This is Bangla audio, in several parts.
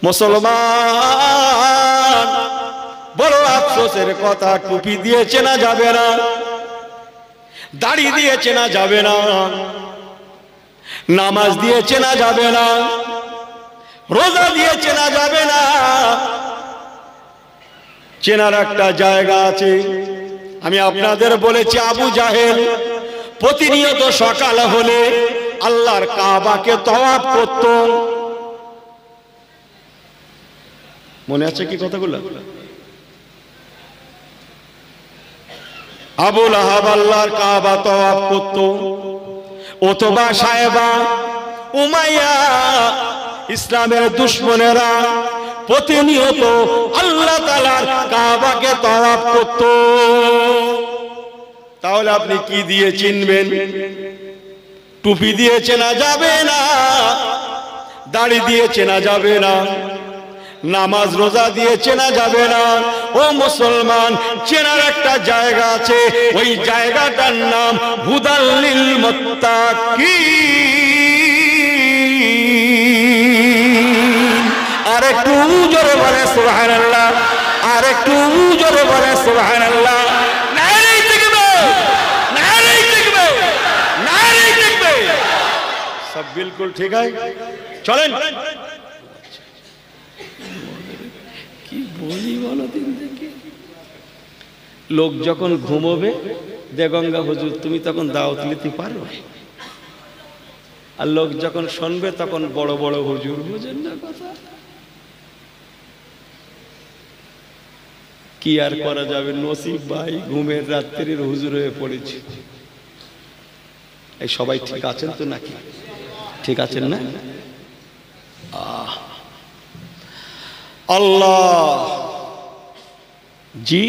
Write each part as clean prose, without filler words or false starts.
মুসলমান বড় আফসোসের কথা, টুপি দিয়ে চেনা যাবে না, দাড়ি দিয়ে চেনা যাবে না, নামাজ দিয়ে চেনা যাবে না, রোজা দিয়ে চেনা যাবে না। চেনার একটা জায়গা আছে। আমি আপনাদের বলেছি, আবু জাহেল প্রতিনিয়ত সকাল হলে আল্লাহর কাবাকে তওয়াফ করত। মনে আছে কি কথাগুলো? আবু লাহাব আল্লাহর কাবা তওয়াফ করত। ওতবা সাহেবা, উমাইয়া, ইসলামের দুশমনেরা প্রতিনিয়ত আল্লাহ তাআলার কাবাকে তওয়াফ করত। তাহলে আপনি কি দিয়ে চিনবেন? টুপি দিয়ে চেনা যাবে না, দাড়ি দিয়ে চেনা যাবে না, নামাজ রোজা দিয়ে চেনা যাবে না। ও মুসলমান, চেনার একটা জায়গা আছে, ওই জায়গাটার নাম হুদাল লিল মুত্তাকিন। আরেকটু জোরে বলে সুবহানাল্লাহ, আরেকটু জোরে বলে সুবহানাল্লাহ। নারে তাকবীর, নারে তাকবীর, নারে তাকবীর। সব বিলকুল ঠিক আছে, চলেন। কি বলি বলো দিন থেকে? লোক যখন ঘুমোবে, দেগঙ্গা হুজুর তুমি তখন দাওয়াত নিতে পারবে, আর লোক যখন শুনবে তখন বড় বড় হুজুর। বুঝেন না কথা? কি আর করা যাবে? নসিব ভাই ঘুমের রাত্রির হুজুর হয়ে পড়েছে। এই সবাই ঠিক আছেন তো নাকি? ঠিক আছেন না? আল্লাহ জি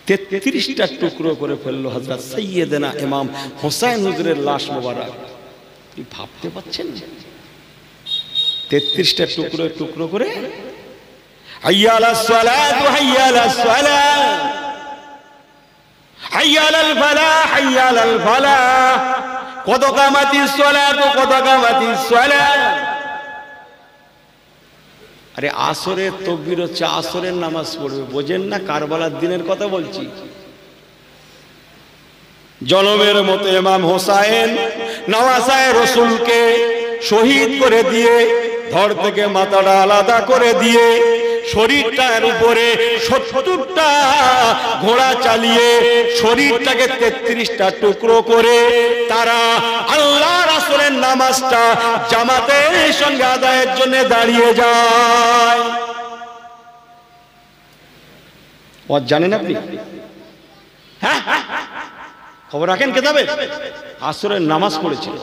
33টা টুকরো করে ফেললো হযরত সাইয়েদনা ইমাম হোসেন হুজুরের লাশ মোবারক। কি ভাবতে পারছেন? 33টা টুকরো টুকরো করে। হাইয়া আলাস সালাত, হাইয়া আলাস সালাত, হাইয়া আলাল ফালাহ, হাইয়া আলাল ফালাহ, কদ কামাতিস সালাত, কদ কামাতিস সালাত। আরে আসরের তাকবীর হচ্ছে, আসরের নামাজ পড়বে। বোঝেন না? কারবালার দিনের কথা বলছি। জনমের মতো ইমাম হোসেন নওয়াসায়ে রাসূলকে শহীদ করে দিয়ে, ধর থেকে মাথাটা আলাদা করে দিয়ে, শরীরটার উপরে 70টা ঘোড়া চালিয়ে শরীরটাকে 33টা টুকরো করে তারা আল্লাহ রাসূলের নামাজটা জামাতের সঙ্গে আদায়ের জন্য দাঁড়িয়ে যায়। ও জানেন আপনি? হ্যাঁ, খবর রাখেন কিতাবে? আসরের নামাজ পড়েছিল।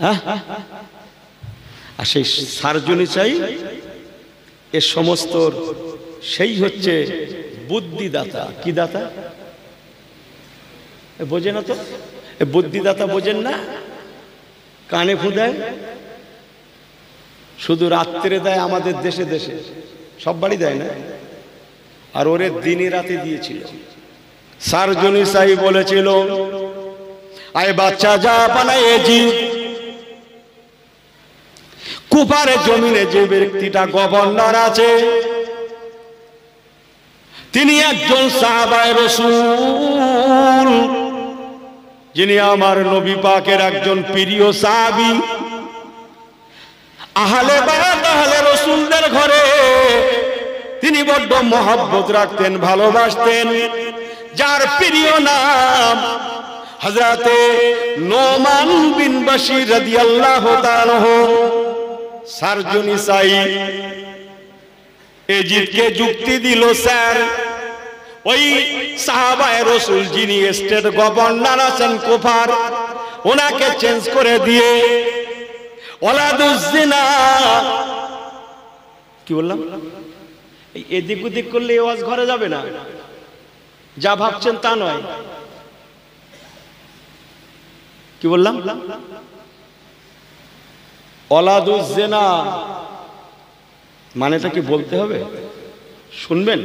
হ্যাঁ, আর সেই সার্জনী চাই, এ সমস্ত সেই হচ্ছে বুদ্ধিদাতা। কি দাতা? বোঝে না তো? বুদ্ধিদাতা বোঝেন না? কানে ফুদায়, শুধু রাত্রে দেয় আমাদের দেশে দেশে, সব বাড়ি দেয় না। আর ওরে দিনে রাতে দিয়েছিল। সার্জনী চাই বলেছিল, আয় বাচ্চা যা বানায় জি। কুফার জমিনে যে ব্যক্তিটা গভর্নর আছে, তিনি একজন সাহাবায়ে রাসূল, যিনি আমার নবী পাকের একজন প্রিয় সাহাবী। আহলে বায়াত, আহলে রাসূলদের ঘরে তিনি বড্ড মহব্বত রাখতেন, ভালোবাসতেন। যার প্রিয় নাম হযরতে নোমান বিন বশীর রাদিয়াল্লাহু তাআলা। সার্জনী চাই এজিদকে যুক্তি দিল, স্যার ওই সাহাবায়ে রাসূল যিনি স্টেট গভর্নর আছেন কুফার, ওনাকে চেঞ্জ করে দিয়ে ওলাদুজ জিনা। কি বললাম? এই এদিক ওদিক করলে আওয়াজ ঘরে যাবে না, যা ভাবছেন তা নয়। কি বললাম? ওলাদুজ জিনা মানেটা কি বলতে হবে? শুনবেন?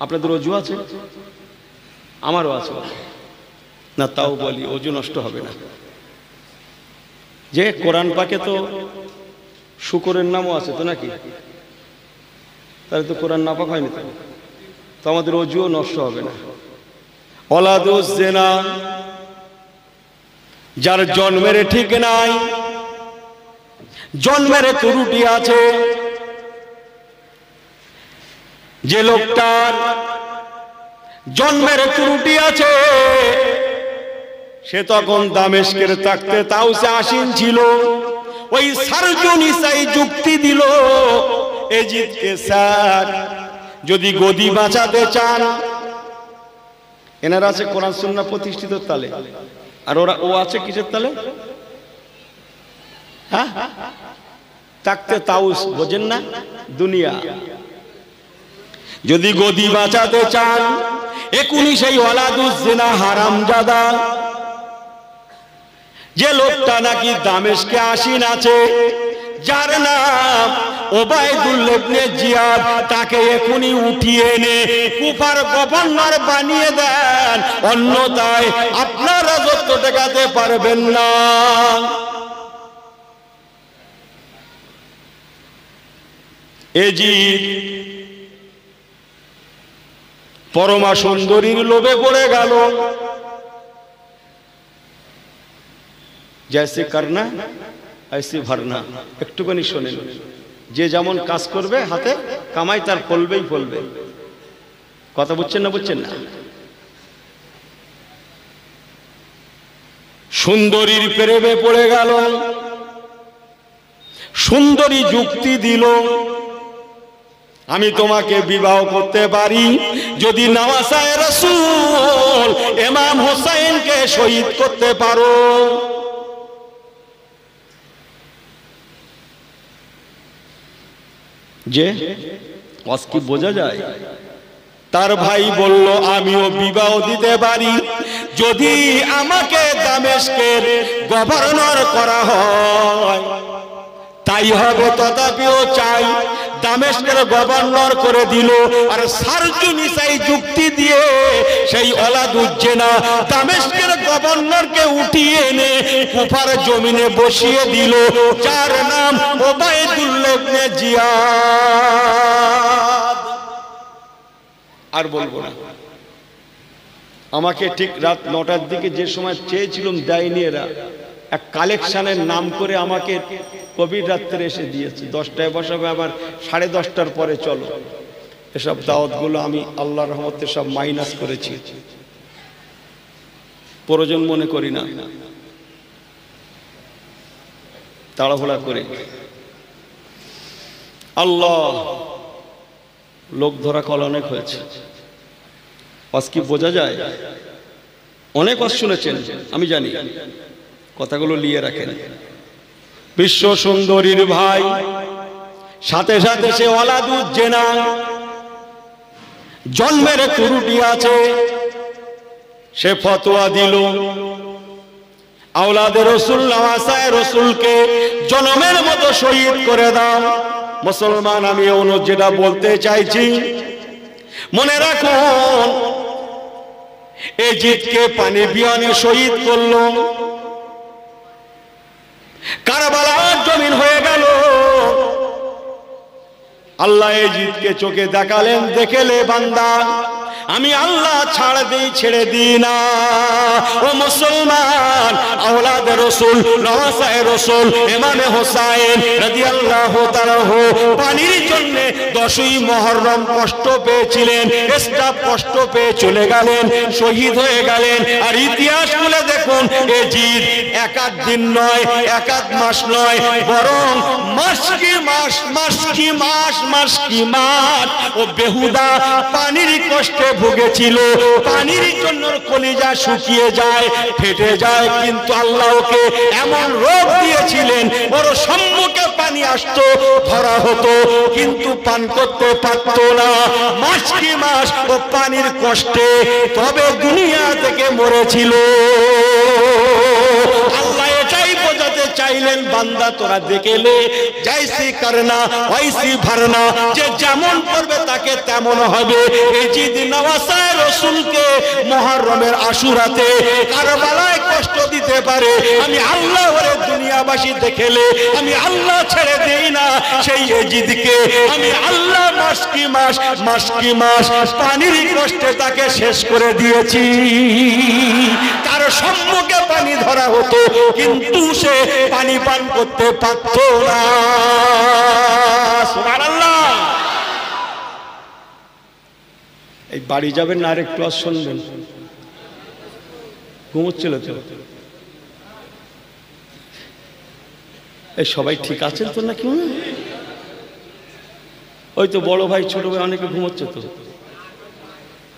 আপনাদের অজু আছে? আমারও আছে না, তাও বলি, অজু নষ্ট হবে না। যে কোরআন পাকে তো শুকরের নামও আছে তো নাকি? তাহলে তো কোরআন নাপাক হয়নি, তো আমাদের অজুও নষ্ট হবে না। ওলাদুজ জিনা, যার জন্মের ঠিক নাই, জন্মের ত্রুটি আছে, যে লোকটার জন্মের ত্রুটি আছে সে তখন দামেস্কের থাকতে তাউসে আসীন ছিল। ওই সারজুনিসাই যুক্তি দিল এজিদকে, স্যার যদি গদি বাঁচাতে চান, এনারা আছে কোরআন সুন্নাহ প্রতিষ্ঠিত তালে, আর ও আছে কিসের তালে? হ্যাঁ, থাকতে তাউস বোঝেন না, দুনিয়া। যদি গদি বাঁচাতে চান, এখনই সেই ওলাদুজ জিনা হারামজাদা, যে লোকটা নাকি দামেস্কে আসীন আছে, যার নাম ওবায়দুল্লাহ ইবনে জিয়াদ, তাকে এখনই উঠিয়ে এনে কুফার গভর্নর বানিয়ে দেন, অন্যথায় আপনার রাজত্ব টেকাতে পারবেন না। এজিদ পরমা সুন্দরীর লোভে পড়ে গেল। জैसे करना ऐसे भरना, একটুখানি শোনেন, যে যেমন কাজ করবে হাতে কামাই তার ফলবেই ফলবে। কথা বুঝছেন না? বুঝছেন না? সুন্দরীর প্রেমে পড়ে গেল, সুন্দরী যুক্তি দিল, আমি তোমাকে বিবাহ করতে পারি যদি নওয়াসায়ে রাসূল ইমাম হোসেনকে শহীদ করতে পারো। যে ওয়াজ কি বোঝা যায়? তার ভাই বলল, আমিও বিবাহ দিতে পারি যদি আমাকে দামেস্কের গভর্নর করা হয়। তাই হবে, তথাপিও চাই। দামেস্কের গভর্নর করে দিল। আর সারজুনিসাই যুক্তি দিয়ে সেই ওলাদুজ জিনা দামেস্কের গভর্নরকে উঠিয়ে এনে কুফার জমিনে বসিয়ে দিল, যার নাম ওবায়দুল্লাহ ইবনে জিয়াদ। আর বলবো না। আমাকে ঠিক রাত 9টার দিকে যে সময় চেয়েছিলাম দেয়নি এরা, এক কালেকশনের নাম করে আমাকে কবির রাত্রে এসে দিয়েছে। 10টায় বসাবে, আবার 10:30টার পরে চলো। এসব দাওয়াতগুলো আমি আল্লাহর রহমতে সব মাইনাস করেছি, প্রয়োজন মনে করি না, তাড়াহুড়া করে। আল্লাহ, লোক ধরা কল অনেক হয়েছে। আজ কি বোঝা যায়? অনেক ওয়াজ শুনেছেন আমি জানি, কথাগুলো নিয়ে রাখেন। বিশ্ব সুন্দরীর ভাই, সাথে সাথে সে ওলাদুজ জিনা, জন্মের ত্রুটি আছে, সে ফতোয়া দিল আওলাদে রাসূল নওয়াসায়ে রাসূলকে জনমের মতো শহীদ করে দাও। মুসলমান, আমি যেটা বলতে চাইছি মনে রাখুন, এজিদকে পানি বিয়ানে শহীদ করলো, কারবালার জমিন হয়ে গেল। আল্লাহ এজিদকে চোখে দেখালেন, দেখেলে বান্দা আমি আল্লাহ ছাড় দিই, ছেড়ে দিই না। ও মুসলমান, আওলাদে রাসূল নওয়াসায়ে রাসূল ইমামে হোসেন রাদিয়াল্লাহু তাআলা পানির জন্য 10ই মুহররম কষ্ট পেয়েছিলেন, স্টাফ কষ্ট পেয়ে চলে গেলেন, শহীদ হয়ে গেলেন। আর ইতিহাস খুলে দেখুন, এজিদ এক আধ দিন নয়, এক আধ মাস নয়, বরং মাস কি মাস, মাস কি মাস, মাস কি মাস ও বেহুদা পানির কষ্টে ভুগেছিল। পানির জন্য কলিজা শুকিয়ে যায়, ফেটে যায়, কিন্তু আল্লাহ ওকে এমন রোগ দিয়েছিলেন, বড় সম্মুখে পানি আসতো, ধরা হতো, কিন্তু পান করতে পারত না। মাস কি মাস ও পানির কষ্টে তবে দুনিয়া থেকে মরেছিল। আল্লাহ এটাই বোঝাতে চাইলেন, বান্দা তোরা দেখেলে যাইসি করনা ওইসি ভরনা, যে যেমন করবে তাকে তেমন হবে। এজিদ নওয়াসায়ে রাসূলকে মুহররমের আশুরাতে কারবালায় কষ্ট দিতে পারে, আমি আল্লাহ ওরে দুনিয়া মক্কাবাসী দেখেলে আমি আল্লাহ ছেড়ে দেই না। সেই এজিদকে আমি আল্লাহ মাস কি মাস পানির কষ্টে তাকে শেষ করে দিয়েছি। তার সম্মুখে পানি ধরা হতো কিন্তু সে পানি পান করতে পারত না। সুবহানাল্লাহ। এই বাড়ি যাবেন না, আরেকটু আর শুনবেন। ঘুমোচ্ছিল তো? এই সবাই ঠিক আছেন তো নাকি? ওই তো বড় ভাই ছোট ভাই অনেকে ঘুমোচ্ছে তো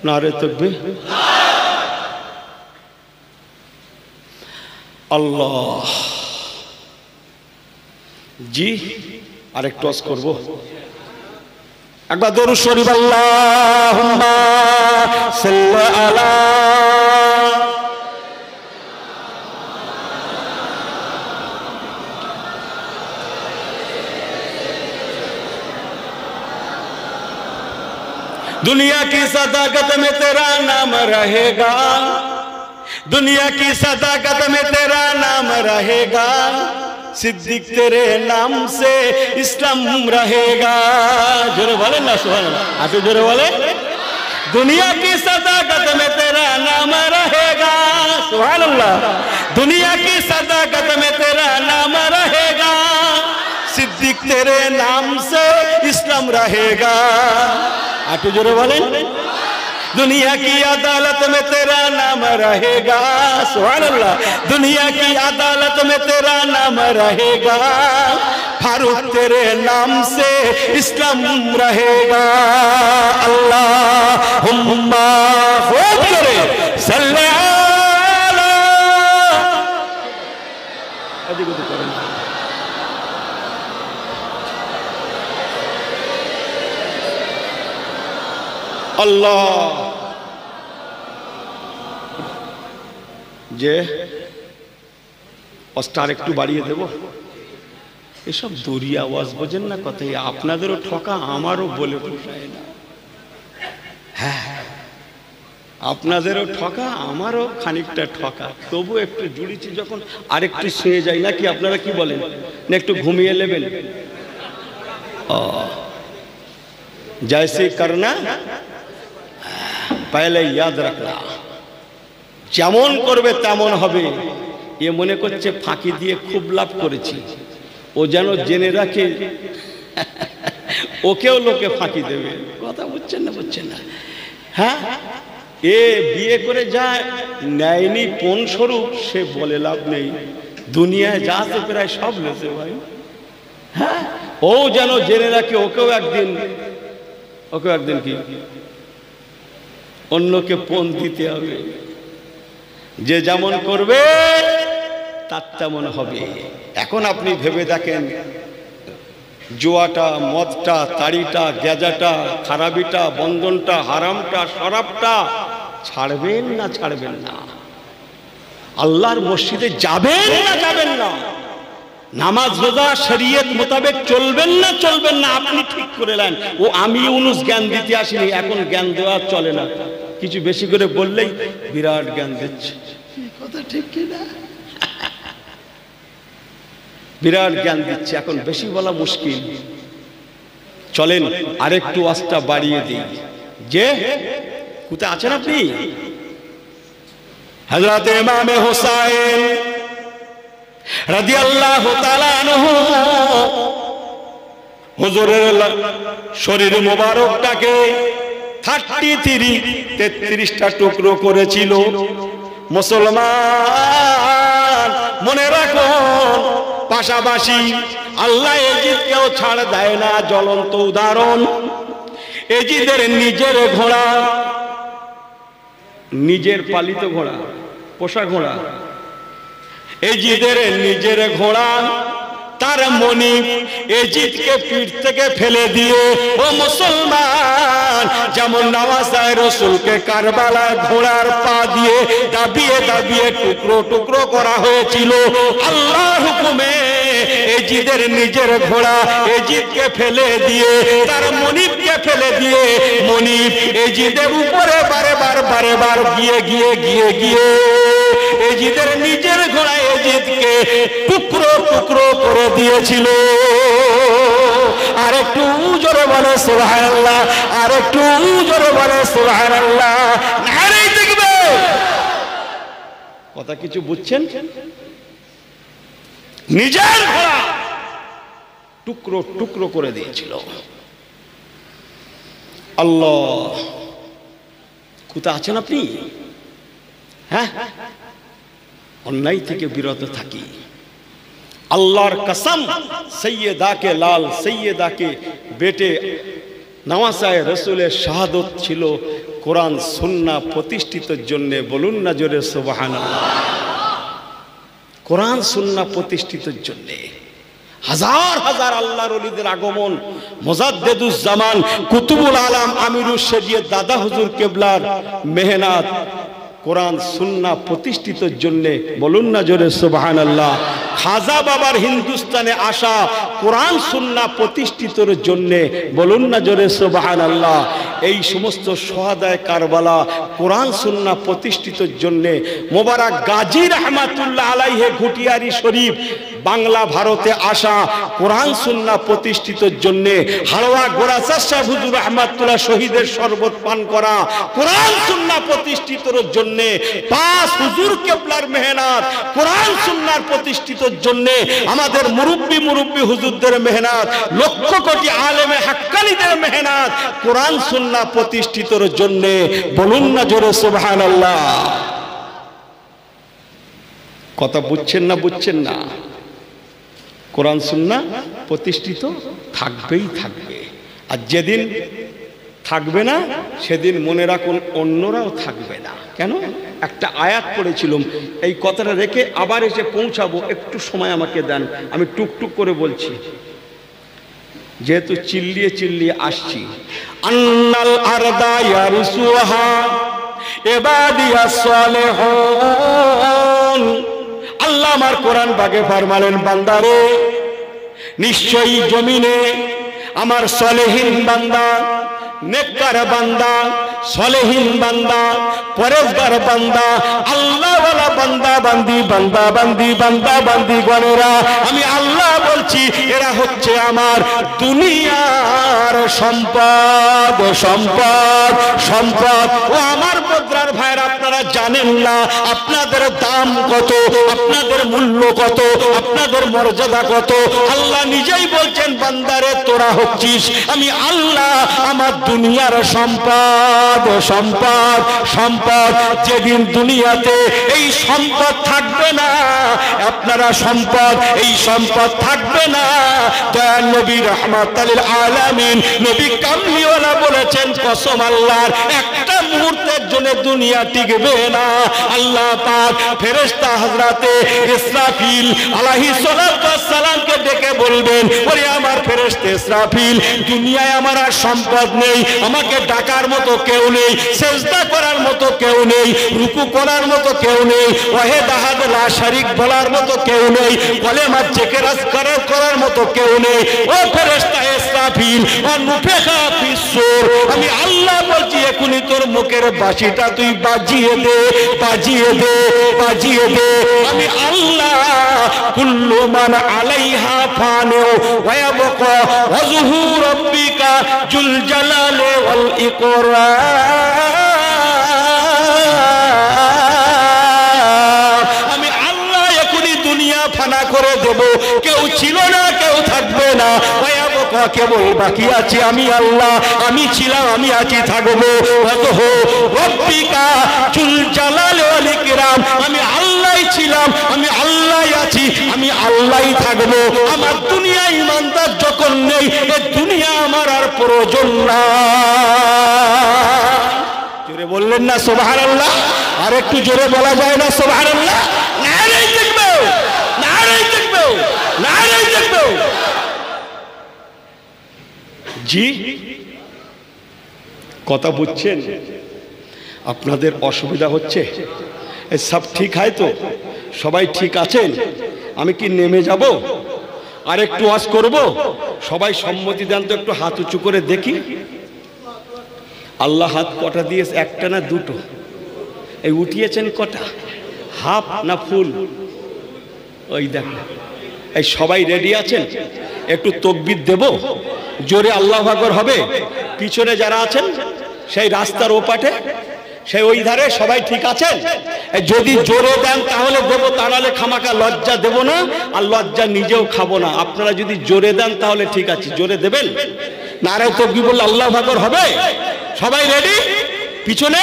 না রে? তকবি আল্লাহ। জি আরেকটু আজ করবো। একবার দরুদ শরীফ আল্লাহুম্মা সাল্লি আলা दुनिया की सदाकत में तेरा नाम रहेगा, दुनिया की सदाकत में तेरा नाम रहेगा, सिद्दीक तेरे नाम से इस्लाम रहेगा। जोरे बोले ना सुभान अल्लाह, आप जोरे बोले। दुनिया की सदाकत में तेरा नाम रहेगा, सुभान अल्लाह। दुनिया की सदाकत में तेरा नाम रहेगा, सिद्दीक तेरे नाम से इस्लाम रहेगा। आप जोरे बोले। दुनिया की अदालत में तेरा नाम रहेगा, सुभान अल्लाह। दुनिया की अदालत में तेरा नाम रहेगा, फारूक तेरे नाम से इस्लाम रहेगा। अल्लाहुम्मा खूब करे सल्ले अला। अल्लाह যে অস্টার একটু বাড়িয়ে দেব। এসব দরিয়া আওয়াজ বোঝেন না কথাই, আপনাদেরও ঠকা আমারও বলে পোষায় না। হ্যাঁ আপনাদেরও ঠকা আমারও খানিকটা ঠকা, তবু একটু জুড়িছি যখন আরেকটু শুয়ে যাই নাকি? আপনারা কি বলেন না একটু ঘুমিয়ে নেবেন? जैसे करना पहले याद रखना, যেমন করবে তেমন হবে। এ মনে করছে ফাঁকি দিয়ে খুব লাভ করেছি, ও যেন জেনে রাখে ওকেও লোকে ফাঁকি দেবে। কথা বুঝছেন না? বুঝছেন না? হ্যাঁ এ বিয়ে করে যায় নেয়নি কোন স্বরূপ, সে বলে লাভ নেই। দুনিয়ায় যা আছে প্রায় সব লেছে ভাই। হ্যাঁ ও যেন জেনে রাখে ওকেও একদিন কি অন্যকে পণ দিতে হবে। যে যেমন করবে তার তেমন হবে। এখন আপনি ভেবে দেখেন, জুয়াটা, মদটা, তাড়িটা, গেজাটা, খারাপিটা, বন্ধনটা, হারামটা, শরাবটা ছাড়বেন না ছাড়বেন না? আল্লাহর মসজিদে যাবেন না যাবেন না? নামাজ রোজা শরীয়ত মোতাবেক চলবেন না চলবেন না? আপনি ঠিক করে নেন। ও আমি ইউনুস জ্ঞান দিতে আসিনি, এখন জ্ঞান দেওয়া চলে না। কিছু বেশি করে বললেই বিরাট জ্ঞান দিচ্ছে। কথা ঠিক কিনা? বিরাট জ্ঞান দিচ্ছে, এখন বেশি বলা মুশকিল। চলেন আরেকটু আস্তা বাড়িয়ে দিই। যে কোথায় আছেন আপনি? হযরত ইমামে হুসাইন রাদিয়াল্লাহু তাআলা আনহু হুজুরের শরীর মোবারকটাকে 33টা টুকরো করেছিল। মুসলমান মনে রাখো, পাশাপাশি আল্লাহ এজিদকেও ছাড় দেয় না। জ্বলন্ত উদাহরণ, এজিদের নিজের ঘোড়া, নিজের পালিত ঘোড়া, পোষা ঘোড়া, এজিদের নিজের ঘোড়া, তার মনিব এজিদকে পিঠ থেকে ফেলে দিয়ে, ও মুসলমান, যেমন নওয়াসায় রসুলকে কারবালায় ঘোড়ার পা দিয়ে দাবিয়ে দাবিয়ে টুকরো টুকরো করা হয়েছিল, আল্লাহর হুকুমে এজিদের নিজের ঘোড়া এজিদকে ফেলে দিয়ে, তার মনিবকে ফেলে দিয়ে, মনিব এজিদের উপরে বারে বার গিয়ে গিয়ে গিয়ে গিয়ে এজিদের নিজের ঘোড়া এজিদকে টুকরো টুকরো করে দিয়েছিল। আর একটু জোরে বলে সুবহানাল্লাহ, আর একটু জোরে বলে সুবহানাল্লাহ। নারে দেখবে কথা কিছু বুঝছেন? নিজের ঘোড়া টুকরো টুকরো করে দিয়েছিল। আল্লাহ, কোথায় আছেন আপনি? হ্যাঁ, অন্যায় থেকে বিরত থাকি। আল্লাহর কসম, সৈয়দাকে লাল সৈয়দাকে বেটে নওয়াসায় রসুলের শাহাদত ছিল কোরআন সুন্নাহ প্রতিষ্ঠিতের জন্য। বলুন না জোরে সুবহানাল্লাহ। কোরআন সুন্নাহ প্রতিষ্ঠিতের জন্য হাজার হাজার আল্লাহর ওলিদের আগমন। মুজাদ্দিদুজ জামান কুতুবুল আলাম আমিরুশ শরিয়ত দাদা হুজুর কেবলার মেহনত কোরআন সুন্নাহ প্রতিষ্ঠিতের জন্য। বলুন না জোরে সুবহানাল্লাহ। খাজা বাবার হিন্দুস্তানে আসা কোরআন সুন্নাহ প্রতিষ্ঠিতের জন্য। বলুন না জোরে সুবহানাল্লাহ। এই সমস্ত শহাদায়ে কারবালা কোরআন সুন্নাহ প্রতিষ্ঠিতের জন্য। মোবারক গাজী রহমাতুল্লাহ আলাইহি ঘুটিয়ারি শরীফ বাংলা ভারতে আসা কোরআন সুন্নাহ প্রতিষ্ঠিতের জন্য। হালওয়া গোরাচার সাহেব হুজুর রহমাতুল্লাহ শহীদের শরবত পান করা কোরআন সুন্নাহ প্রতিষ্ঠিতের জন্য। পাঁচ হুজুর কেবলার মেহনত কোরআন সুন্নাহর প্রতিষ্ঠিতের জন্য। আমাদের মুরব্বি হুজুরদের মেহনত, লক্ষ কোটি আলেমে হাক্কানিদের মেহনত কোরআন সুন্নাহ প্রতিষ্ঠিতের জন্য। বলুন না জোরে সুবহানাল্লাহ। কথা বুঝছেন না? বুঝছেন না? কোরআন সুন্নাহ প্রতিষ্ঠিত থাকবেই থাকবে। আর যেদিন থাকবে না সেদিন মনে রাখুন অন্যরাও থাকবে না। কেন? একটা আয়াত পড়েছিলাম, এই কথাটা রেখে আবার এসে পৌঁছাবো। একটু সময় আমাকে দেন, আমি টুকটুক করে বলছি, যেহেতু চিল্লিয়ে চিল্লিয়ে আসছি। আন্নাল আরদা ইয়ারসুহা ইবাদিয়াস সালিহুন। আল্লাহ আমার কোরআন পাকে ফরমালেন, বান্দারে নিশ্চয়ই জমিনে আমার সলেহীন বান্দা, নেককার বান্দা, সলেহীন বান্দা, পরেজগার বান্দা, আল্লাহওয়ালা বান্দা বান্দি গণেরা, আমি আল্লাহ বলছি এরা হচ্ছে আমার দুনিয়ার সম্পদ। ও আমার বদ্রার ভাইরা, আপনারা জানেন না আপনাদের দাম কত, আপনাদের মূল্য কত, আপনাদের মর্যাদা কত। আল্লাহ নিজেই বলছেন, বান্দারে তোরা হচ্ছিস আমি আল্লাহ আমার দুনিয়ার সম্পদ। যেদিন দুনিয়াতে এই সম্পদ থাকবে না, আপনারা সম্পদ, এই সম্পদ থাকবে না। দয়াল নবী রাহমাতাল লিল আলামিন নবী কামলিওয়ালা বলেছেন, কসম আল্লাহর, একটা মুহূর্তের জন্য দুনিয়া টিকবে না। আল্লাহ পাক ফেরেশতা হযরতে ইসরাফিল আলাইহিস সালাতু ওয়াস সালামকে ডেকে বলবেন, ওরে আমার ফেরেশতা ইসরাফিল, দুনিয়ায় আমার আর সম্পদ নেই, আমাকে ডাকার মতো কেউ নেই, সেজদা করার মতো কেউ নেই, রুকু করার মতো কেউ নেই, ওয়াহিদ আহাদ লা শারীক বলার মতো কেউ নেই, কলেমা জিকির আজকার করার মতো কেউ নেই। ও ফেরেশতা ইসরাফিল, ও নুফিখা ফিস সূর, আমি আল্লাহ বলছি এখনই তোর মুখের বাঁশিটা তুই বাজিয়ে দে। আমি আল্লাহ, কুল্লু মান আলাইহা ফানি ওয়া ইয়াবকা ওয়াজহু রাব্বিকা জুল জালালি ওয়াল ইকরাম। আমি আল্লাহ এখনই দুনিয়া ফানা করে দেব, কেউ ছিল না, কেউ থাকবে না। কেবল বাকি আছে আমি আল্লাহ, আমি ছিলাম, আমি আছি, থাকবো। আমি আল্লাহ ছিলাম, আমি আল্লাহ আছি, আমি আল্লাহ থাকবো। আমার দুনিয়া ইমানদার যখন নেই, এ দুনিয়া আমার আর প্রয়োজন না। জোরে বললেন না সুবহানাল্লাহ? আর একটু জোরে বলা যায় না সুবহানাল্লাহ? নারে দেখবো, নারে দেখবো, নারে দেখবো। জি, কথা বুঝছেন? আপনাদের অসুবিধা হচ্ছে? সব ঠিক হয় তো? সবাই ঠিক আছেন? আমি কি নেমে যাব? আর একটু ওয়াজ করব? সবাই সম্মতি দেন তো, একটু হাত উঁচু করে দেখি। আল্লাহ হাত কটা দিয়েছে? একটা না দুটো? এই উঠিয়েছেন কটা? হাফ না ফুল? ওই দেখো এই সবাই রেডি আছেন? একটু তাকবীর দেব, জোরে আল্লাহু আকবার হবে। পিছনে যারা আছেন সেই রাস্তার ওপাটে, সেই ওই ধারে সবাই ঠিক আছেন? যদি জোরে দেন তাহলে দেবো, তা নাহলে খামাকা লজ্জা দেব না, আর লজ্জা নিজেও খাবো না। আপনারা যদি জোরে দেন তাহলে ঠিক আছে, জোরে দেবেন। নারায়ে তাকবীর বললে আল্লাহু আকবার হবে। সবাই রেডি পিছনে?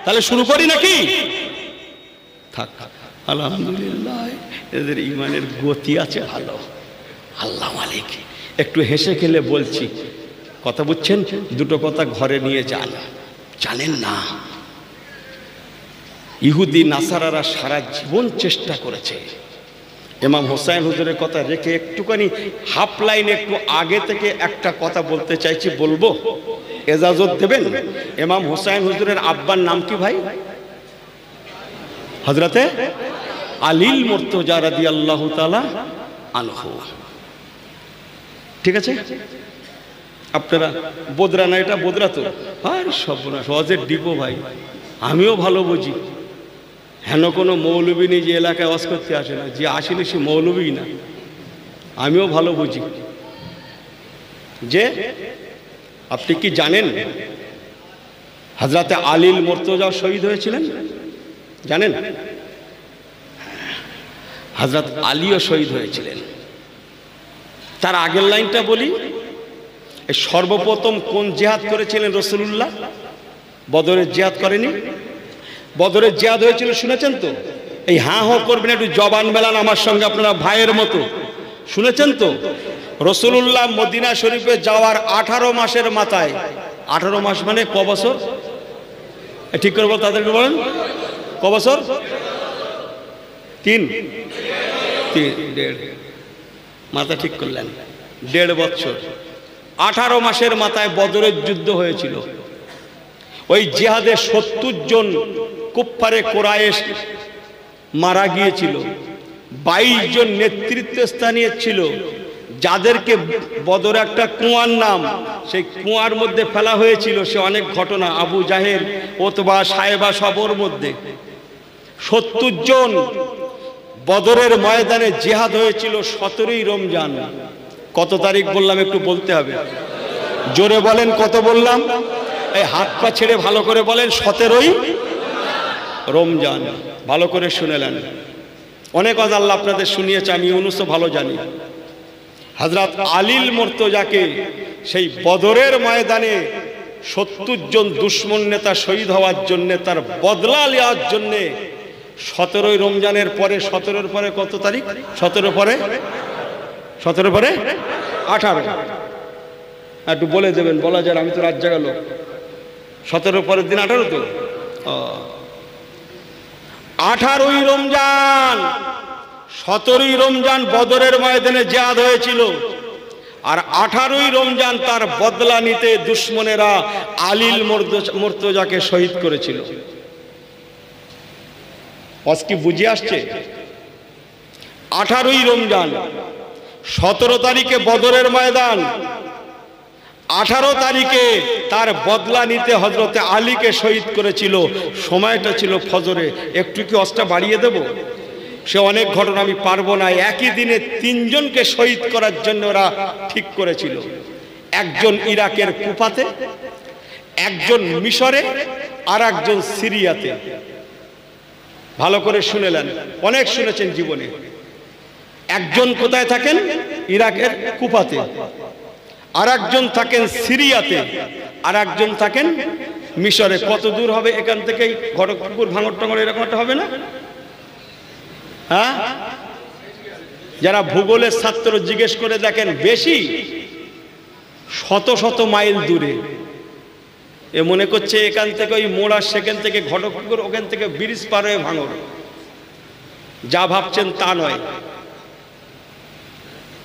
তাহলে শুরু করি নাকি? থাক, আলহামদুলিল্লাহ এদের ইমানের গতি আছে ভালো, আল্লাহ মালিক। একটু হেসে খেলে বলছি, কথা বুঝছেন? দুটো কথা ঘরে নিয়ে যান। জানেন না, ইহুদি নাসারারা সারা জীবন চেষ্টা করেছে। ইমাম হোসাইন হুজুরের কথা রেখে একটুখানি হাফ লাইন একটু আগে থেকে একটা কথা বলতে চাইছি, বলবো? এজাজত দেবেন? ইমাম হোসাইন হুজুরের আব্বার নাম কি ভাই? হযরতে আলীল মুর্তজা রাদিয়াল্লাহু তাআলা আনহু। ঠিক আছে? আপনারা বোদরা না, এটা বোদরা তো? আর সর্বনাশ, ওয়াজের ডিপো ভাই, আমিও ভালো বুঝি। হেন কোনো মৌলবী নেই যে এলাকায় ওয়াজ করতে আসে না, যে আসলে সে মৌলবী না। আমিও ভালো বুঝি যে আপনি কি জানেন হযরতে আলীল মুর্তজা শহীদ হয়েছিলেন? জানেন? হযরত আলীও শহীদ হয়েছিলেন। তার আগের লাইনটা বলি, সর্বপ্রথম কোন জিহাদ করেছিলেন রাসূলুল্লাহ? বদরের জিহাদ করেনি? বদরের জিহাদ হয়েছিল শুনেছেন তো? এই হাঁ হো করবেন, একটু জবান মেলান আমার সঙ্গে, আপনারা ভাইয়ের মতো। শুনেছেন তো? রাসূলুল্লাহ মদিনা শরীফে যাওয়ার 18 মাসের মাথায়, 18 মাস মানে ক বছর? ঠিক করে বল, তাদেরকে বলেন ক বছর? 3 1.5 মাথা ঠিক করলেন, 1.5 বছর। 18 মাসের মাথায় বদরের যুদ্ধ হয়েছিল। ওই জিহাদে 70 জন কুফফারে কুরাইশ মারা গিয়েছিল। 22 জন নেতৃত্বস্থানীয় ছিল, যাদেরকে বদরে একটা কুয়ার নাম, সেই কুয়ার মধ্যে ফেলা হয়েছিল। সে অনেক ঘটনা, আবু জাহেল, ওতবা, সায়েবা সবর মধ্যে 70 জন। বদরের ময়দানে জিহাদ হয়েছিল 17ই রমজান। কত তারিখ বললাম একটু বলতে হবে, জোরে বলেন কত বললাম? এই হাত পা ছেড়ে ভালো করে বলেন, 17ই রমজান। ভালো করে শুনেলেন। অনেক কথা আল্লাহ আপনাদের শুনিয়েছে, আমি ইউনুসও ভালো জানি। হযরত আলীল মুর্তজাকে সেই বদরের ময়দানে 70 জন দুশমন নেতা শহীদ হওয়ার জন্য, তার বদলা নেওয়ার জন্য 17ই রমজানের পরে, 17-এর পরে কত তারিখ? 17 পরে 18। একটু বলে দেবেন, বলা যায়, আমি তো রাত জাগা লোক। 17 পরের দিন 18 তো? 18ই রমজান, 17ই রমজান বদরের ময়দানে জিহাদ হয়েছিল। আর 18ই রমজান তার বদলা নিতে দুশমনেরা আলীল মুর্তজাকে শহীদ করেছিল। আজ কি বুঝে আসছে? 18ই রমজান, 17 তারিখে বদরের ময়দান, 18 তারিখে তার বদলা নিতে হযরতে আলীকে শহীদ করেছিল। সময়টা ছিল ফজরে। একটু কি অস্টা বাড়িয়ে দেব? সে অনেক ঘটনা, আমি পারবো না। একই দিনে 3 জনকে শহীদ করার জন্য ওরা ঠিক করেছিল। একজন ইরাকের কুফাতে, একজন মিশরে, আর একজন সিরিয়াতে। ভালো করে শুনেলেন, অনেক শুনেছেন জীবনে। একজন কোথায় থাকেন? ইরাকের কুফাতে। আর একজন থাকেন সিরিয়াতে, আর একজন থাকেন মিশরে। কত দূর হবে এখান থেকে? ঘটকপুকুর, ভাঙর টঙ্গর, এরকম একটা হবে না? হ্যাঁ, যারা ভূগোলের ছাত্র জিজ্ঞেস করে দেখেন, বেশি, শত শত মাইল দূরে। এ মনে করছে এখান থেকে ওই মোড়া, সেখান থেকে ঘটকপুকুর, ওখান থেকে ব্রিজ পার হয়ে ভাঙর। যা ভাবছেন তা নয়।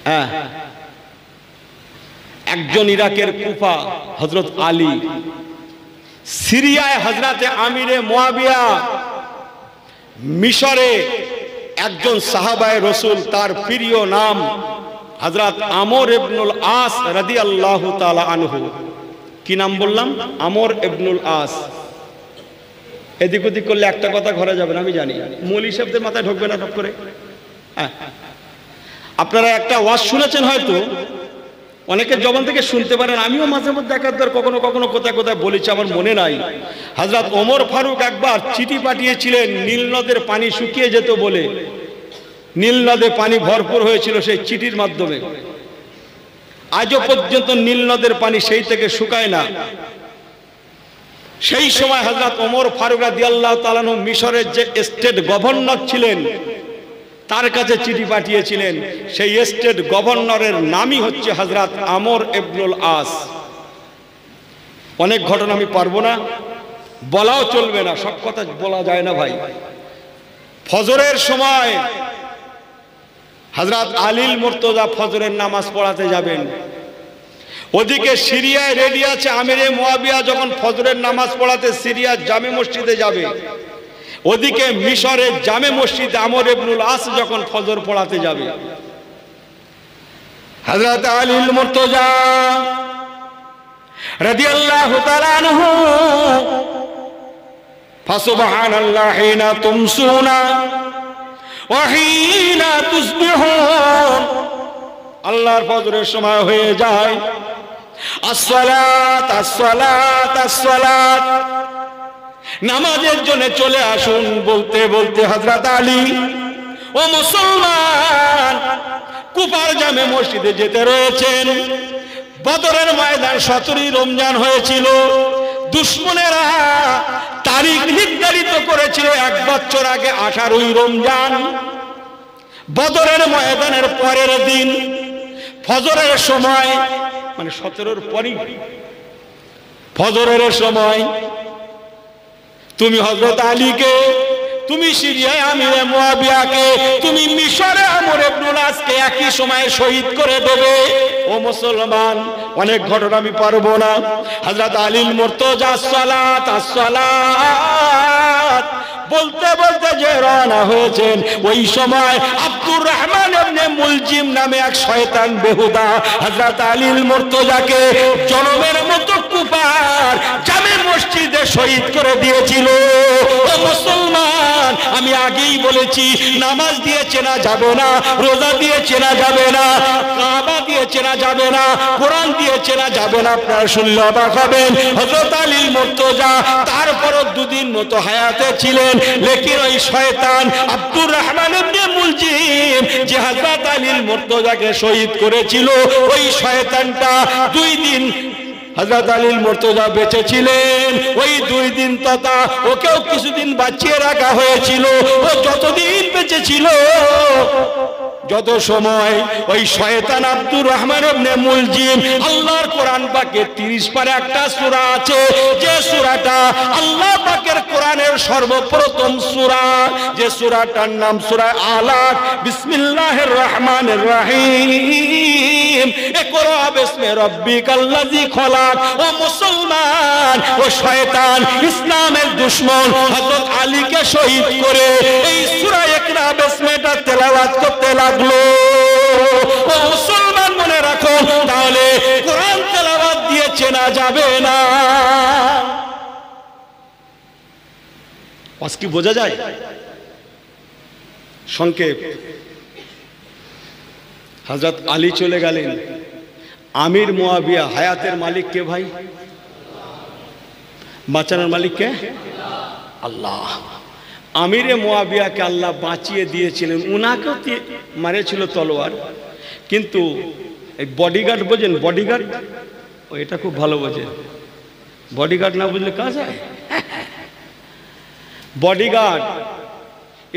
হ্যাঁ, একজন ইরাকের কুফা হযরত আলী, সিরিয়ায় হযরতে আমিরে মুয়াবিয়া, মিশরে একজন সাহাবায়ে রাসূল, তার প্রিয় নাম হযরত আমর ইবনুল আস রাদিয়াল্লাহু তাআলা আনহু। কি নাম বললাম? আমর ইবনুল আস। এদিক ওদিক করলে একটা কথা ঘরে যাবে না, আমি জানি। মৌলী সাহেবদের মাথায় ঢুকবে না টপ করে। আপনারা একটা ওয়াজ শুনেছেন হয়তো, অনেকের জবান থেকে শুনতে পারেন, আমিও মাঝে মধ্যে একাধার কখনো কখনো কোথায় কোথায় বলেছি, আমার মনে নাই। হযরত ওমর ফারুক একবার চিঠি পাঠিয়েছিলেন নীল নদের পানি শুকিয়ে যেত বলে। নীল নদে পানি ভরপুর হয়েছিল সেই চিঠির মাধ্যমে। আজও পর্যন্ত নীল নদের পানি সেই থেকে শুকায় না। সেই সময় হযরত ওমর ফারুক রাদিয়াল্লাহু তাআলা আনহু মিশরের যে স্টেট গভর্নর ছিলেন তার কাছে চিঠি পাঠিয়েছিলেন। সেই স্টেট গভর্নরের নামই হচ্ছে হযরত আমর ইবনুল আস। অনেক ঘটনা আমি পারবো না, বলাও চলবে না, সব কথা বলা যায় না ভাই। ফজরের সময় হযরত আলীল মুর্তজা ফজরের নামাজ পড়াতে যাবেন। ওদিকে সিরিয়ায় রেডি আছে আমিরে মুয়াবিয়া যখন ফজরের নামাজ পড়াতে সিরিয়ার জামে মসজিদে যাবে। ওদিকে মিশরের জামে মসজিদে আমর ইবনুল আস যখন ফজর পড়াতে যাবে। হযরত আলীল মুর্তজা রাদিয়াল্লাহু তাআলা আনহু ফাসুবহানাল্লাহি হিনা তুমসুনা ওয়া হিনা তুসবিহুন। আল্লাহর ফজরের সময় হয়ে যায়, আসসালাত আসসালাত আসসালাত, নামাজের জন্য চলে আসুন বলতে বলতে হযরত আলী ও মুসলমান কুফার জামে মসজিদে যেতে রয়েছেন। বদরের ময়দান 17 রমজান হয়েছিল। দুশমনেরা তারিখ নির্ধারিত করেছিল 1 বছর আগে 18 রমজান। বদরের ময়দানের পরের দিন ফজরের সময়, মানে 17 পরই ফজরের সময় তুমি হযরত আলীকে, তুমি সিরিয়ায় আমিরে মুয়াবিয়াকে, তুমি মিশরে আমর ইবনুল আসকে একই সময়ে শহীদ করে দেবে। ও মুসলমান, অনেক ঘটনা আমি পারবো না। হযরত আলীল মুর্তজা আসসালাত আসসালাত বলতে বলতে যে রওনা হয়েছেন, ওই সময় আব্দুর রহমান ইবনে মুলজিম নামে এক শয়তান বেহুদা হযরত আলীল মুর্তজাকে জনমের মতো কুফার জামে মসজিদে শহীদ করে দিয়েছিল। ও মুসলমান, আমি আগেই বলেছি নামাজ দিয়ে চেনা যাবে না, রোজা দিয়ে চেনা যাবে না, কাবা দিয়ে চেনা যাবে না, কোরআন দিয়ে চেনা যাবে না। আপনারা শুনলে অবাক হবেন, হযরত আলীল মুর্তজা তারপরও 2 দিন মতো হায়াতে ছিলেন। লেকিন ওই শয়তান আব্দুর রহমান ইবনে মুলজিম যে হযরত আলীল মুর্তজাকে শহীদ করেছিল, ওই শয়তানটা 2 দিন হযরত আলীল মুর্তজা বেঁচে ছিলেন। ওই 2 দিন তথা ওকেও কিছুদিন বাঁচিয়ে রাখা হয়েছিল। ও যতদিন বেঁচে ছিল, যত সময় ওই শয়তান আব্দুর রহমান ইবনে মুলজিম, আল্লাহর কোরআন পাকে 30 পারে একটা সূরা আছে, যে সূরাটা আল্লাহ পাকের কোরআনের সর্বপ্রথম সূরা, যে সূরাটার নাম সূরা আলাক। বিসমিল্লাহির রহমানির রহিম, ইকরা বিসমি রাব্বিকাল্লাযী খলাক। ও মুসলমান, ও শয়তান ইসলামের দুশমন হযরত আলীকে শহীদ করে এই সূরা ইকরা বিসমিটা তেলাওয়াত করতে লাগলো। ও মুসলমান, মনে রাখো, তাহলে কোরআন তেলাওয়াত দিয়ে চেনা যাবে না। আজ কি বোঝা যায়? সংক্ষেপ, হযরত আলী চলে গেলেন। আমির মুয়াবিয়া, হায়াতের মালিক কে ভাই? বাঁচানোর মালিক কে? আল্লাহ। আমিরে মুয়াবিয়াকে আল্লাহ বাঁচিয়ে দিয়েছিলেন। উনাকেও মারেছিল তলোয়ার, কিন্তু এই বডিগার্ড বোঝেন? বডিগার্ড, ও এটা খুব ভালো বোঝেন। বডিগার্ড না বুঝলে কাজ হয়? বডিগার্ড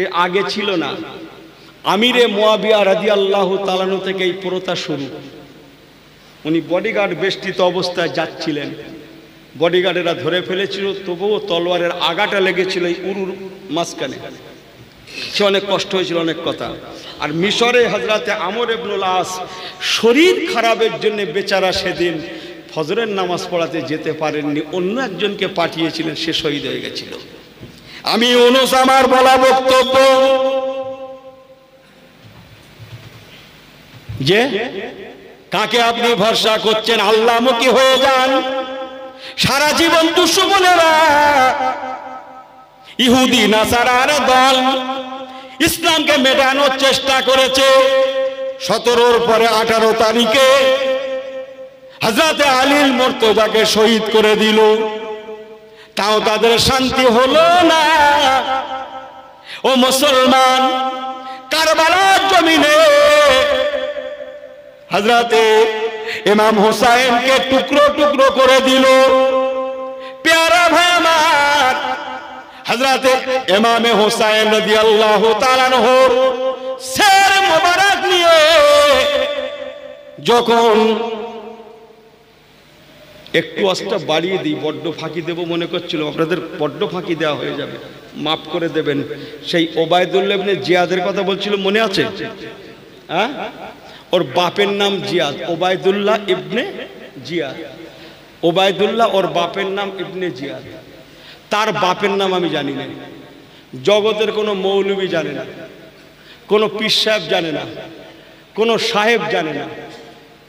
এর আগে ছিল না। আমিরে মুয়াবিয়া রাদিয়াল্লাহু তাআলা আনহু থেকে এই প্রথা শুরু। উনি বডিগার্ড বেষ্টিত অবস্থায় যাচ্ছিলেন, বডিগার্ডেরা ধরে ফেলেছিল, তবুও তলোয়ারের আগাটা লেগেছিল এই উরুর মাঝখানে। সে অনেক কষ্ট হয়েছিল, অনেক কথা। আর মিশরে হযরতে আমর ইবনুল আস শরীর খারাপের জন্য বেচারা সেদিন ফজরের নামাজ পড়াতে যেতে পারেননি, অন্য একজনকে পাঠিয়েছিলেন, সে শহীদ হয়ে গেছিল। আমি ইউনূস, আমার বলা বক্তব্য যে কাকে আপনি ভরসা করছেন? আল্লাহমুখী হয়ে যান। সারা জীবন দুশমনেরা, ইহুদি নাসারার দল ইসলামকে মেটানোর চেষ্টা করেছে, 17 পরে 18 তারিখে হযরত আলীর মুর্তজাকে শহীদ করে দিল। তাও তাদের শান্তি হলো না। ও মুসলমান, কারবালার জমিনে হযরতে ইমাম হুসাইনকে টুকরো টুকরো করে দিল। প্যারা ভাই আমার, হযরতে ইমামে হুসাইন রাদিয়াল্লাহু তাআলা আনহু সের মোবারক নিয়ে যখন একটু আস্তে বাড়িয়ে দিই, বড্ড ফাঁকি দেব মনে করছিল, আপনাদের বড্ড ফাঁকি দেওয়া হয়ে যাবে, মাফ করে দেবেন। সেই ওবায়দুল্লাহ ইবনে জিয়াদের কথা বলছিল, মনে আছে? হ্যাঁ, ওর বাপের নাম জিয়াদ, ওবায়দুল্লাহ ইবনে জিয়াদ। ওবায়দুল্লাহ ওর বাপের নাম ইবনে জিয়াদ। তার বাপের নাম আমি জানি না, জগতের কোনো মৌলবি জানে না, কোনো পীর সাহেব জানে না, কোনো সাহেব জানে না।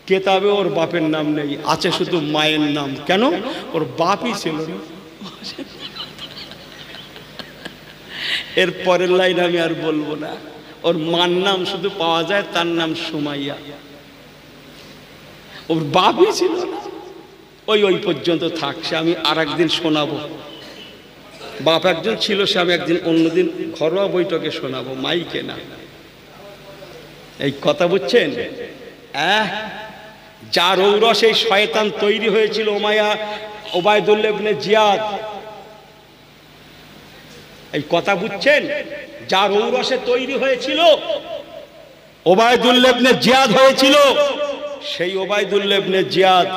কেতাবে ওর বাপের নাম নেই, আছে শুধু মায়ের নাম। কেন? ওর বাপই ছিল না। এর পরের লাইন আমি আর বলবো না। ওর মার নাম শুধু পাওয়া যায়, তার নাম সুমাইয়া। ওর বাপই ছিল না। ওই পর্যন্ত থাকছে, আমি আর একদিন শোনাবো। বাপ একজন ছিল, সে আমি একদিন অন্যদিন ঘরোয়া বৈঠকে শোনাবো, মাইকে না। এই কথা বুঝছেন? যার ঔরসে এই শয়তান তৈরি হয়েছিল ওবায়দুল্লাহ ইবনে জিয়াদ, এই কথা বুঝছেন? যার ঔরসে তৈরি হয়েছিল ওবায়দুল্লাহ ইবনে জিয়াদ হয়েছিল, সেই ওবায়দুল্লাহ ইবনে জিয়াদ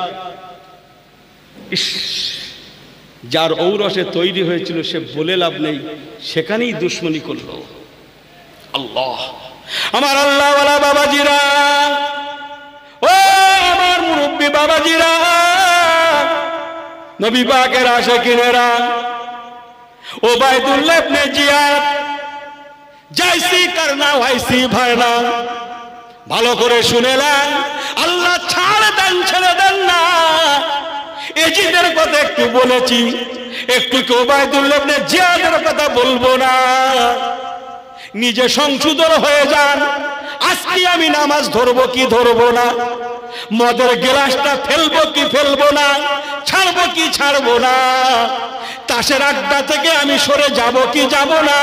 যার ঔরসে তৈরি হয়েছিল, সে বলে লাভ নেই, সেখানেই দুশ্মনী করলো। আল্লাহ, আমার আল্লাহওয়ালা বাবাজিরা, ও আমার মুরব্বী বাবাজিরা, নবী পাকের আশিকিনেরা, ওবায়দুল্লাহ ইবনে জিয়াদ জাইসি করনা ওয়াইসি ভরনা। ভালো করে শুনেলেন, আল্লাহ ছাড় দেন, ছেড়ে দেন না। এজিদের কথা একটু বলেছি, একটু কি ওবায়দুল্লাহ ইবনে জিয়াদের কথা বলবো না? নিজে সংশোধন হয়ে যান। আজকে আমি নামাজ ধরবো কি ধরবো না, মদের গ্লাসটা ফেলবো কি ফেলবো না, ছাড়বো কি ছাড়বো না, তাসের আড্ডা থেকে আমি সরে যাব কি যাব না।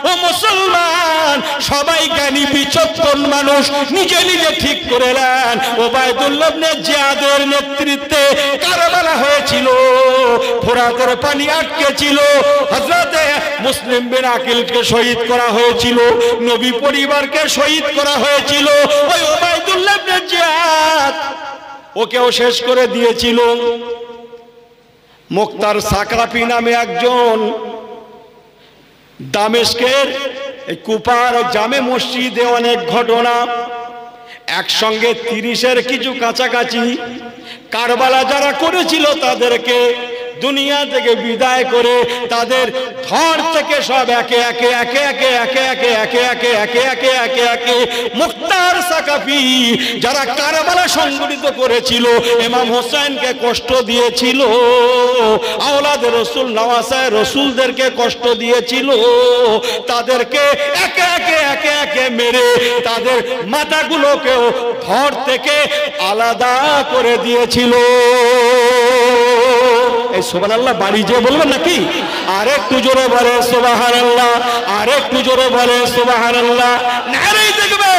ও মুসলমান, সবাই জ্ঞানী বিচক্ষণ মানুষ নিজে নিজে ঠিক করে নেন। ওবায়দুল্লাহ ইবনে জিয়াদের নেতৃত্বে কারবালা হয়েছিল, ফোরাতের পানি আটকে ছিল, হযরতে মুসলিম বিন আকিলকে শহীদ করা হয়েছিল, নবী পরিবারকে শহীদ করা হয়েছিল। ওই ওবায়দুল্লাহ ইবনে জিয়াদ ওকেও শেষ করে দিয়েছিল। মুক্তার সাকাফি নামে একজন দামেস্কের কুপার জামে মসজিদে অনেক ঘটনা, একসঙ্গে 30-এর কিছু কাছাকাছি কারবালা যারা করেছিল তাদেরকে দুনিয়া থেকে বিদায় করে তাদের ধর থেকে সব একে একে একে একে একে একে একে একে একে একে একে একে মুক্তার সাকাফি যারা কারবালা সংগঠিত করেছিল, ইমাম হোসেনকে কষ্ট দিয়েছিল, আওলাদে রসুল নওয়াসায় রসুলদেরকে কষ্ট দিয়েছিল, তাদেরকে একে একে একে একে মেরে তাদের মাথাগুলোকেও ধর থেকে আলাদা করে দিয়েছিল। এই সুবহানাল্লাহ বাড়ি যে বলবেন নাকি? আর একটু জোরে বলে সুবহানাল্লাহ, আর একটু জোরে বলে সুবহানাল্লাহ। নারে দেখবে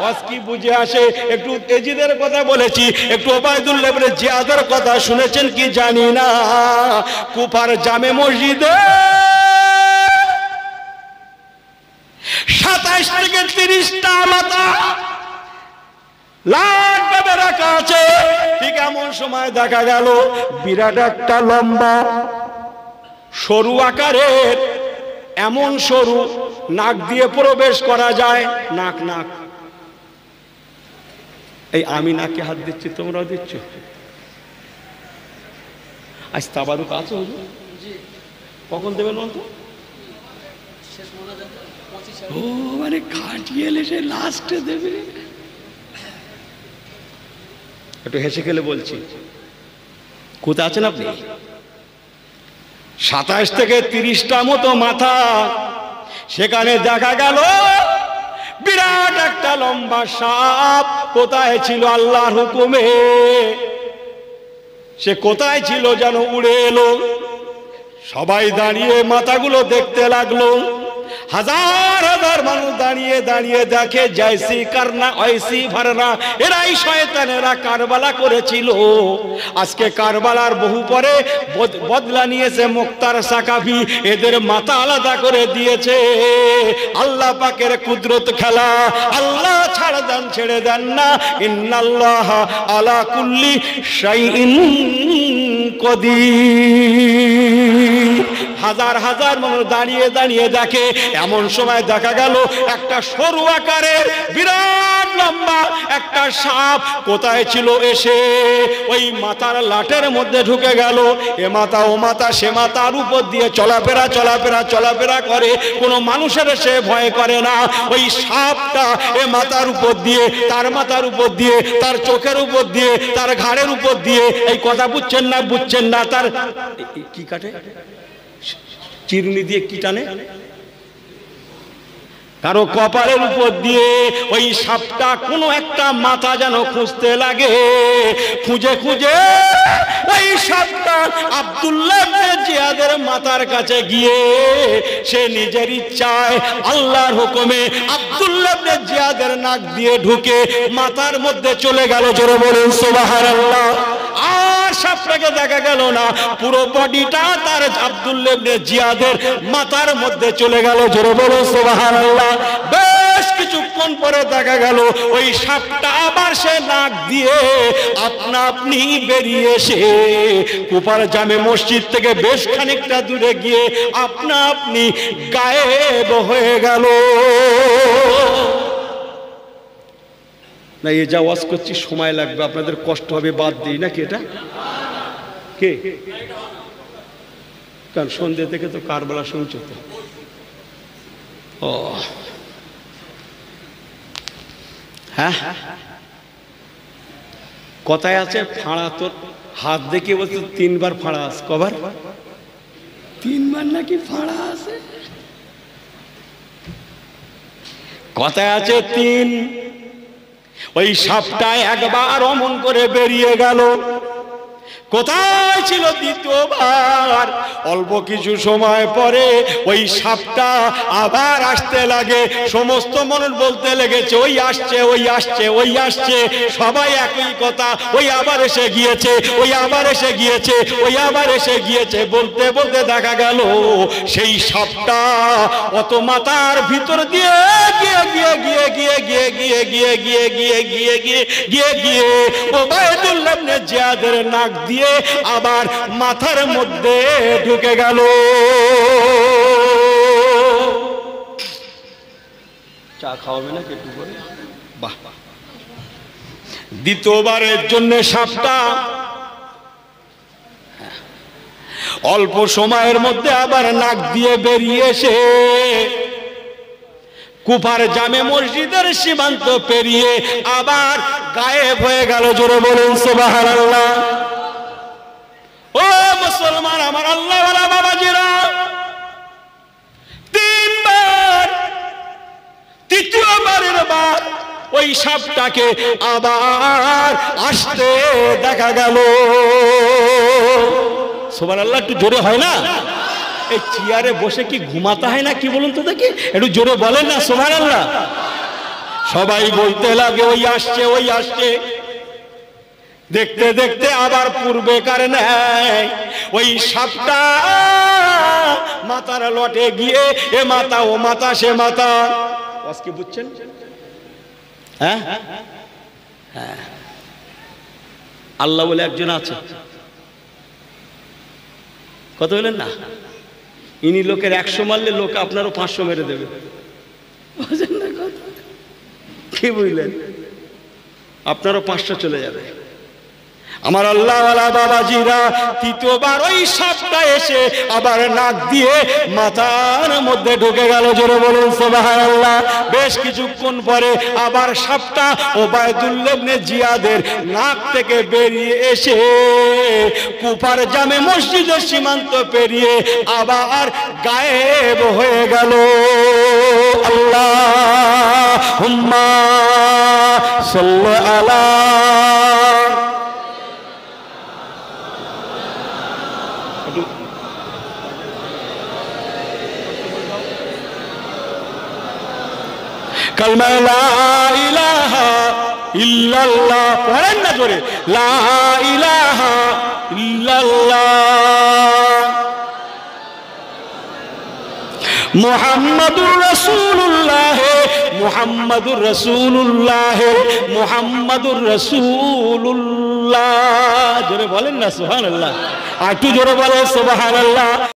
ওয়াজ কি বুঝে আসে? একটু এজিদের কথা বলেছি, একটু ওবায়দুল্লাহ ইবনে জিয়াদের কথা শুনেছেন কি জানি না। কুফার জামে মসজিদে 27 থেকে 30টা মাথা লাট ভাবে রাখা আছে। ঠিক এমন সময় দেখা গেল বিরাট একটা লম্বা সরু আকারের, এমন সরু নাক দিয়ে প্রবেশ করা যায়, নাক নাক এই আমি নাকে হাত দিচ্ছি, তোমরাও দিচ্ছ। আজ তাবারুক আছে কখন দেবেন বলতো? ও মানে খাটিয়ে এলে সে লাস্টে দেবে। একটু হেসে খেলে বলছি, কোথায় আছেন আপনি? 27 থেকে 30টা মতো মাথা। সেখানে দেখা গেল বিরাট একটা লম্বা সাপ কোথায় ছিল আল্লাহর হুকুমে, সে কোথায় ছিল যেন উড়ে এলো। সবাই দাঁড়িয়ে মাথাগুলো দেখতে লাগলো। হাজার হাজার মানুষ দাঁড়িয়ে দাঁড়িয়ে দেখে, জয়সি করনা ঐসি ভরনা, এরাই শয়তানেরা কারবালা করেছিল। আজকে কারবালার বহু পরে বদলা নিয়েছে মুক্তার সাকাফি, এদের মাথা আলাদা করে দিয়েছে। আল্লাহ পাকের কুদরত খেলা, আল্লাহ ছাড় দেন ছেড়ে দেন না। ইন্নাল্লাহ আলা কুল্লি শাইইন কদির। হাজার হাজার মানুষ দাঁড়িয়ে দাঁড়িয়ে দেখে। এমন সময় দেখা গেল একটা সরু আকারের বিরাট লম্বা একটা সাপ কোথায় ছিল, এসে ওই মাথার লাটের মধ্যে ঢুকে গেল। এ মাথা ও মাথা সে মাথার উপর দিয়ে চলাফেরা করে। কোনো মানুষের সে ভয় করে না। ওই সাপটা এ মাথার উপর দিয়ে, তার মাথার উপর দিয়ে, তার চোখের উপর দিয়ে, তার ঘাড়ের উপর দিয়ে, এই কথা বুঝছেন না, তার কি কাটে, চিরুনি দিয়ে কি টানে, কারো কপালের উপর দিয়ে। ওই সাপটা কোনো একটা মাথা যেন খুঁজতে লাগে। খুঁজে ওই সাপটা আব্দুল্লাহ ইবনে জিয়াদের মাথার কাছে গিয়ে সে নিজের ইচ্ছায় আল্লাহর হুকুমে আব্দুল্লাহ ইবনে জিয়াদের নাক দিয়ে ঢুকে মাথার মধ্যে চলে গেল। জোরে বলুন সুবহানাল্লাহ। আর সাপটাকে দেখা গেল না, পুরো বডিটা তার আব্দুল্লাহ ইবনে জিয়াদের মাথার মধ্যে চলে গেল। জোরে বলুন সুবহানাল্লাহ। বেশ কিছুক্ষণ পরে দেখা গেল ওই সাপটা আবার সে নাক দিয়ে আপনা আপনি বেরিয়ে এসে কুপার জামে মসজিদ থেকে বেশ খানিকটা দূরে গিয়ে আপনা আপনি গায়েব হয়ে গেল। না, এ যা ওয়াজ করছি সময় লাগবে, আপনাদের কষ্ট হবে, বাদ দিই নাকি? এটা কে? কারণ সন্ধ্যে থেকে তো কারবালা শুনছো তো। ও হ্যাঁ, কথায় আছে ফাঁড়া, তোর হাত দেখে বলছে 3 বার ফাঁড়া আছে। কবার? 3 বার নাকি ফাঁড়া আছে। কথায় আছে 3। ওই সাপটা একবার অমন করে বেরিয়ে গেল। কোথায় ছিল দ্বিতীয়বার? অল্প কিছু সময় পরে ওই সাপটা আবার আসতে লাগে। সমস্ত মানুষ বলতে লেগেছে, ওই আসছে, ওই আসছে, ওই আসছে। সবাই একই কথা, ওই আবার এসে গিয়েছে, ওই আবার এসে গিয়েছে, ওই আবার এসে গিয়েছে। বলতে বলতে দেখা গেল সেই সাপটা অত মাথার ভিতর দিয়ে গিয়ে ওবায়দুল্লাহ ইবনে জিয়াদের নাক দিয়ে আবার মাথার মধ্যে ঢুকে গেল। চা খাওয়াবে না একটু করে? বাহ। দ্বিতীয়বারের জন্য সাপটা অল্প সময়ের মধ্যে আবার নাক দিয়ে বেরিয়ে এসে কুফার জামে মসজিদের সীমান্ত পেরিয়ে আবার গায়েব হয়ে গেল। জোরে বলুন সুবহানাল্লাহ। ও মুসলমান, আমার আল্লাহ ওয়ালা বাবাজিরা, 3 বার, তৃতীয়বারের বার ওই সাপটাকে আবার আসতে দেখা গেল। সুবহানাল্লাহ। একটু জোরে হয় না? এই চেয়ারে বসে কি ঘুমাতে হয় না? কি বলুন তো দেখি, একটু জোরে বলেন না সুবহানাল্লাহ। সবাই বলতে লাগে ওই আসছে, ওই আসছে। দেখতে দেখতে আবার পূর্বেকার ন্যায় ওই সাপটা মাথার লটে গিয়ে এ মাথা ও মাথা সে মাথা। আজকে বুঝছেন? হ্যাঁ হ্যাঁ, আল্লাহ বলে একজন আছে। কত বলেন না? ইনি লোকের 100 মারলে লোক আপনারও 500 মেরে দেবে। বুঝলেন না কথা? কি বুঝলেন? আপনারও 500 চলে যাবে। আমার আল্লাহওয়ালা বাবাজিরা, তৃতীয়বার ওই সাপটা এসে আবার নাক দিয়ে মাথার মধ্যে ঢুকে গেল। জোরে বলুন সুবহানাল্লাহ। বেশ কিছুক্ষণ পরে আবার সাপটা ওবায়দুল্লাহ ইবনে জিয়াদের নাক থেকে বেরিয়ে এসে কুফার জামে মসজিদের সীমান্ত পেরিয়ে আবার গায়েব হয়ে গেল। আল্লাহুম্মা সাল্লি আলা কালমা লা ইলাহা ইল্লাল্লাহ পড়েন না জোরে, লা ইলাহা ইল্লাল্লাহ মুহাম্মাদুর রাসূলুল্লাহ, মুহাম্মাদুর রাসূলুল্লাহ, মুহাম্মাদুর রাসূলুল্লাহ। জোরে বলেন না সুবহানাল্লাহ। আর একটু জোরে বলো সুবহানাল্লাহ।